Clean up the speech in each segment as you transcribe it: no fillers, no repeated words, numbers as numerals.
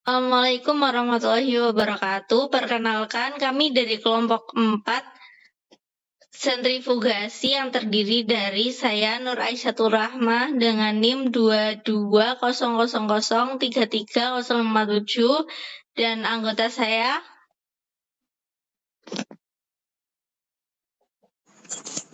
Assalamualaikum warahmatullahi wabarakatuh. Perkenalkan, kami dari kelompok 4 sentrifugasi yang terdiri dari saya Nur Aisyahtur Rahmah dengan NIM 22000330047 dan anggota saya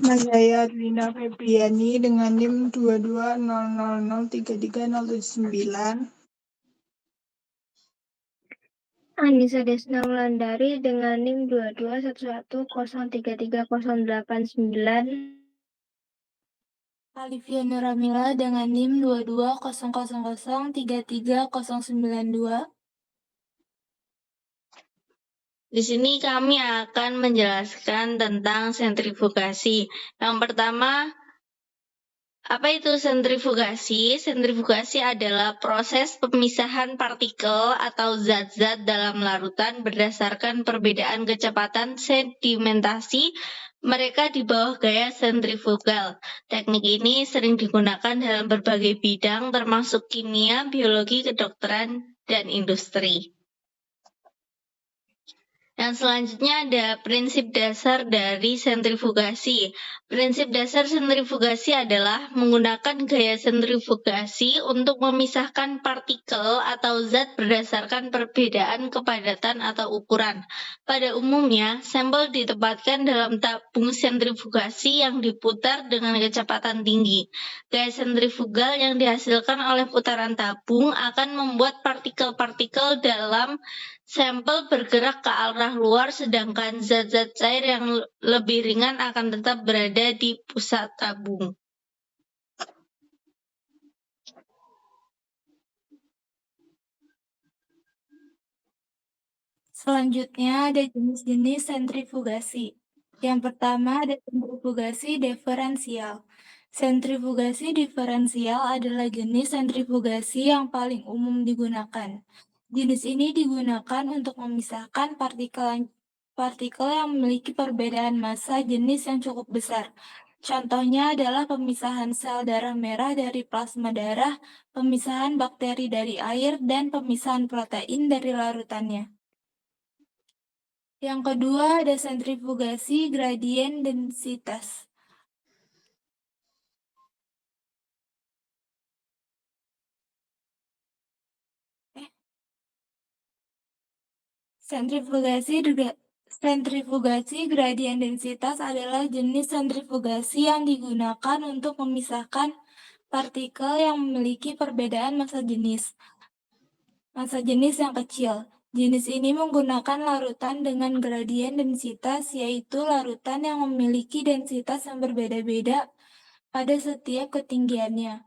Saya Adlina Febriani dengan NIM 2200033079. Anissa Desna Wulandari dengan NIM 2211033089. Alivia Nuramila dengan NIM 2200033092. Di sini kami akan menjelaskan tentang sentrifugasi. Yang pertama, apa itu sentrifugasi? Sentrifugasi adalah proses pemisahan partikel atau zat-zat dalam larutan berdasarkan perbedaan kecepatan sedimentasi mereka di bawah gaya sentrifugal. Teknik ini sering digunakan dalam berbagai bidang termasuk kimia, biologi, kedokteran, dan industri. Yang selanjutnya ada prinsip dasar dari sentrifugasi. Prinsip dasar sentrifugasi adalah menggunakan gaya sentrifugasi untuk memisahkan partikel atau zat berdasarkan perbedaan kepadatan atau ukuran. Pada umumnya, sampel ditempatkan dalam tabung sentrifugasi yang diputar dengan kecepatan tinggi. Gaya sentrifugal yang dihasilkan oleh putaran tabung akan membuat partikel-partikel dalam sampel bergerak ke arah luar, sedangkan zat-zat cair yang lebih ringan akan tetap berada di pusat tabung. Selanjutnya ada jenis-jenis sentrifugasi. Yang pertama ada sentrifugasi diferensial. Sentrifugasi diferensial adalah jenis sentrifugasi yang paling umum digunakan. Jenis ini digunakan untuk memisahkan partikel yang memiliki perbedaan massa jenis yang cukup besar. Contohnya adalah pemisahan sel darah merah dari plasma darah, pemisahan bakteri dari air, dan pemisahan protein dari larutannya. Yang kedua ada sentrifugasi gradien densitas. Sentrifugasi gradien densitas adalah jenis sentrifugasi yang digunakan untuk memisahkan partikel yang memiliki perbedaan massa jenis yang kecil. Jenis ini menggunakan larutan dengan gradien densitas, yaitu larutan yang memiliki densitas yang berbeda-beda pada setiap ketinggiannya.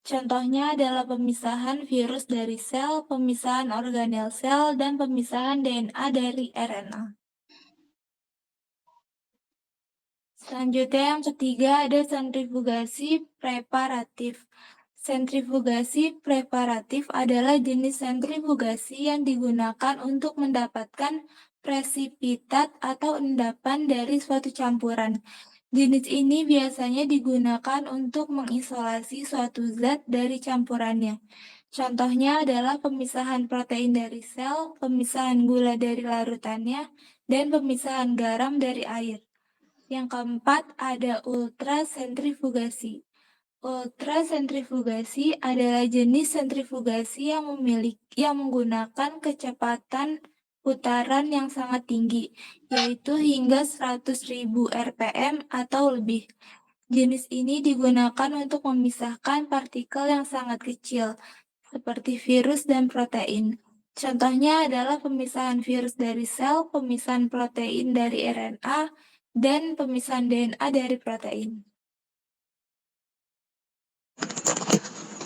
Contohnya adalah pemisahan virus dari sel, pemisahan organel sel, dan pemisahan DNA dari RNA. Selanjutnya yang ketiga ada sentrifugasi preparatif. Sentrifugasi preparatif adalah jenis sentrifugasi yang digunakan untuk mendapatkan presipitat atau endapan dari suatu campuran. Jenis ini biasanya digunakan untuk mengisolasi suatu zat dari campurannya. Contohnya adalah pemisahan protein dari sel, pemisahan gula dari larutannya, dan pemisahan garam dari air. Yang keempat ada ultrasentrifugasi. Ultrasentrifugasi adalah jenis sentrifugasi yang menggunakan kecepatan putaran yang sangat tinggi, yaitu hingga 100.000 rpm atau lebih. Jenis ini digunakan untuk memisahkan partikel yang sangat kecil, seperti virus dan protein. Contohnya adalah pemisahan virus dari sel, pemisahan protein dari RNA, dan pemisahan DNA dari protein.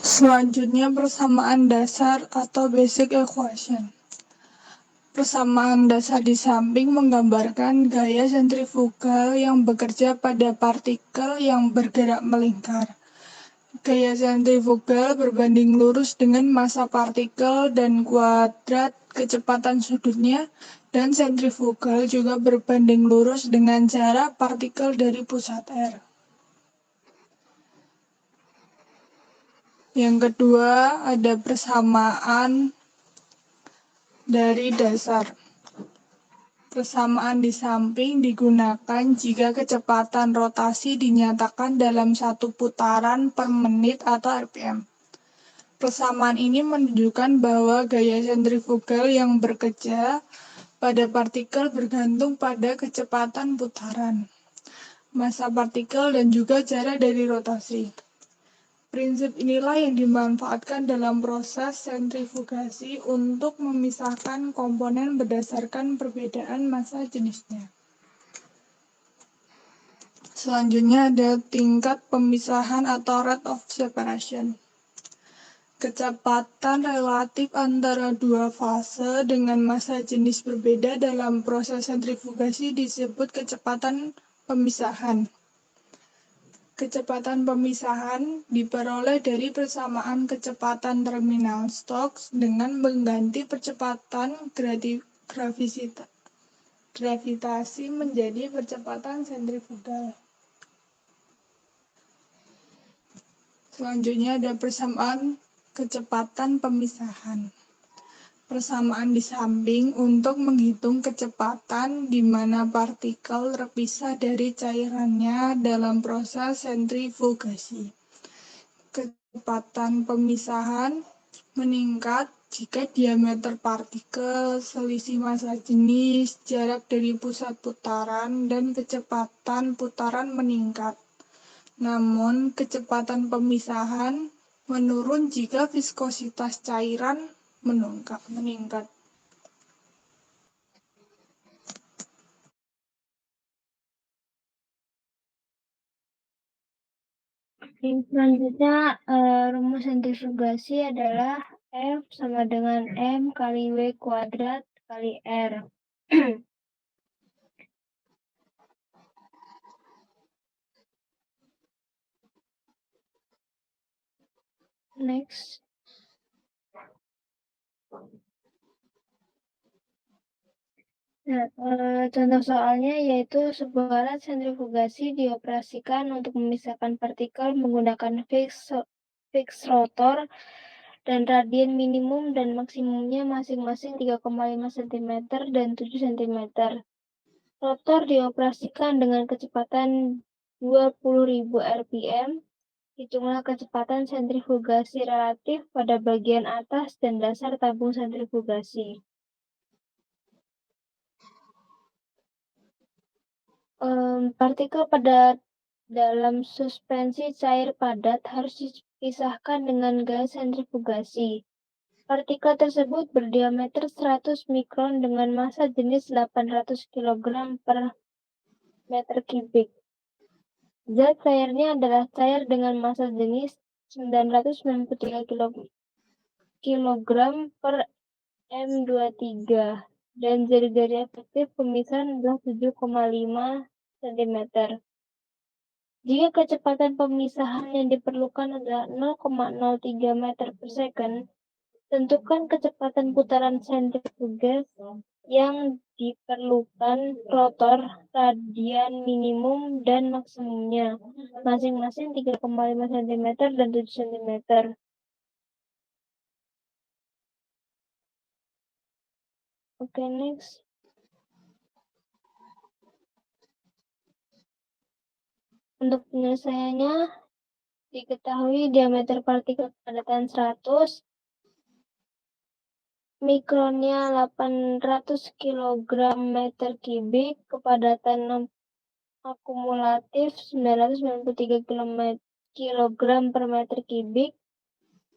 Selanjutnya persamaan dasar atau basic equation. Persamaan dasar di samping menggambarkan gaya sentrifugal yang bekerja pada partikel yang bergerak melingkar. Gaya sentrifugal berbanding lurus dengan massa partikel dan kuadrat kecepatan sudutnya, dan sentrifugal juga berbanding lurus dengan jarak partikel dari pusat R. Yang kedua ada persamaan dari dasar. Persamaan di samping digunakan jika kecepatan rotasi dinyatakan dalam 1 putaran per menit atau RPM. Persamaan ini menunjukkan bahwa gaya sentrifugal yang bekerja pada partikel bergantung pada kecepatan putaran, massa partikel, dan juga jarak dari rotasi. Prinsip inilah yang dimanfaatkan dalam proses sentrifugasi untuk memisahkan komponen berdasarkan perbedaan massa jenisnya. Selanjutnya ada tingkat pemisahan atau rate of separation. Kecepatan relatif antara dua fase dengan massa jenis berbeda dalam proses sentrifugasi disebut kecepatan pemisahan. Kecepatan pemisahan diperoleh dari persamaan kecepatan terminal Stokes dengan mengganti percepatan gravitasi menjadi percepatan sentrifugal. Selanjutnya ada persamaan kecepatan pemisahan. Persamaan di samping untuk menghitung kecepatan di mana partikel terpisah dari cairannya dalam proses sentrifugasi. Kecepatan pemisahan meningkat jika diameter partikel, selisih massa jenis, jarak dari pusat putaran, dan kecepatan putaran meningkat. Namun, kecepatan pemisahan menurun jika viskositas cairan meningkat. Selanjutnya, rumus sentrifugasi adalah F sama dengan M kali W kuadrat kali R. Next. Nah, contoh soalnya yaitu sebuah alat sentrifugasi dioperasikan untuk memisahkan partikel menggunakan fixed rotor dan radian minimum dan maksimumnya masing-masing 3,5 cm dan 7 cm. Rotor dioperasikan dengan kecepatan 20.000 rpm. Hitunglah kecepatan sentrifugasi relatif pada bagian atas dan dasar tabung sentrifugasi. Partikel padat dalam suspensi cair padat harus dipisahkan dengan gaya sentrifugasi. Partikel tersebut berdiameter 100 mikron dengan massa jenis 800 kg per meter kubik. Zat cairnya adalah cair dengan massa jenis 993 kg per M23 dan jari-jari efektif pemisahan adalah 7,5 cm. Jika kecepatan pemisahan yang diperlukan adalah 0,03 meter per second, tentukan kecepatan putaran sentrifuges yang diperlukan rotor, radian minimum dan maksimumnya, masing-masing 3,5 cm dan 7 cm. Oke, next. Untuk penyelesaiannya, diketahui diameter partikel kepadatan 100, mikronnya 800 kg meter kubik, kepadatan akumulatif 993 kg per meter kubik,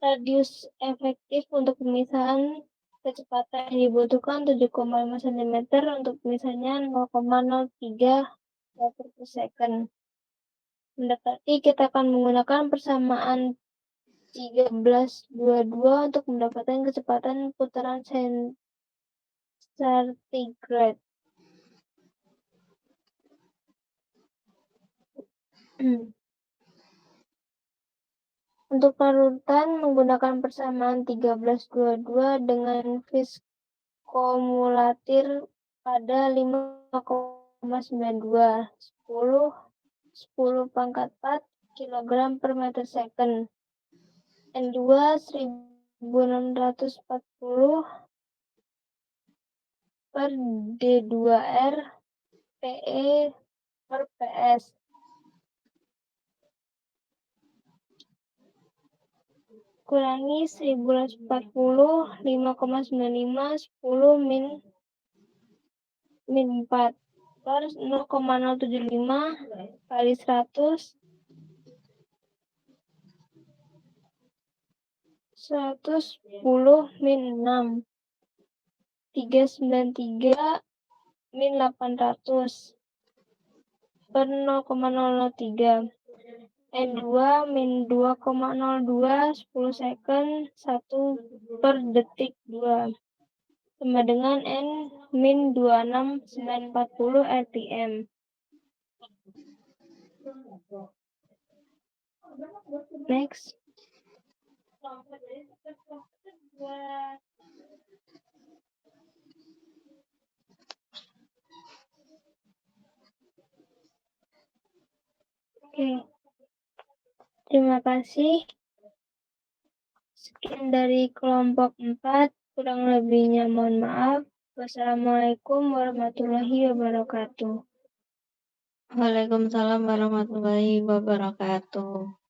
radius efektif untuk pemisahan kecepatan yang dibutuhkan 7,5 cm, untuk pemisahannya 0,03 meter per second. Mendekati, kita akan menggunakan persamaan 1322 untuk mendapatkan kecepatan putaran centigrade. Untuk parutan menggunakan persamaan 1322 dengan viskomulatir pada 5,92 10 pangkat 4 kg per meter second. N2 1640 per D2R PE per PS. Kurangi 1140, 5,95, 10 min 4 per 0,075 kali 100, 110 min 6, 393 min 800 per 0,003. N2 min 2,02 10 second 1 per detik 2 sama dengan N min 26940 RPM. Next. Oke. Terima kasih. Sekian dari kelompok 4. Kurang lebihnya mohon maaf. Wassalamualaikum warahmatullahi wabarakatuh. Waalaikumsalam warahmatullahi wabarakatuh.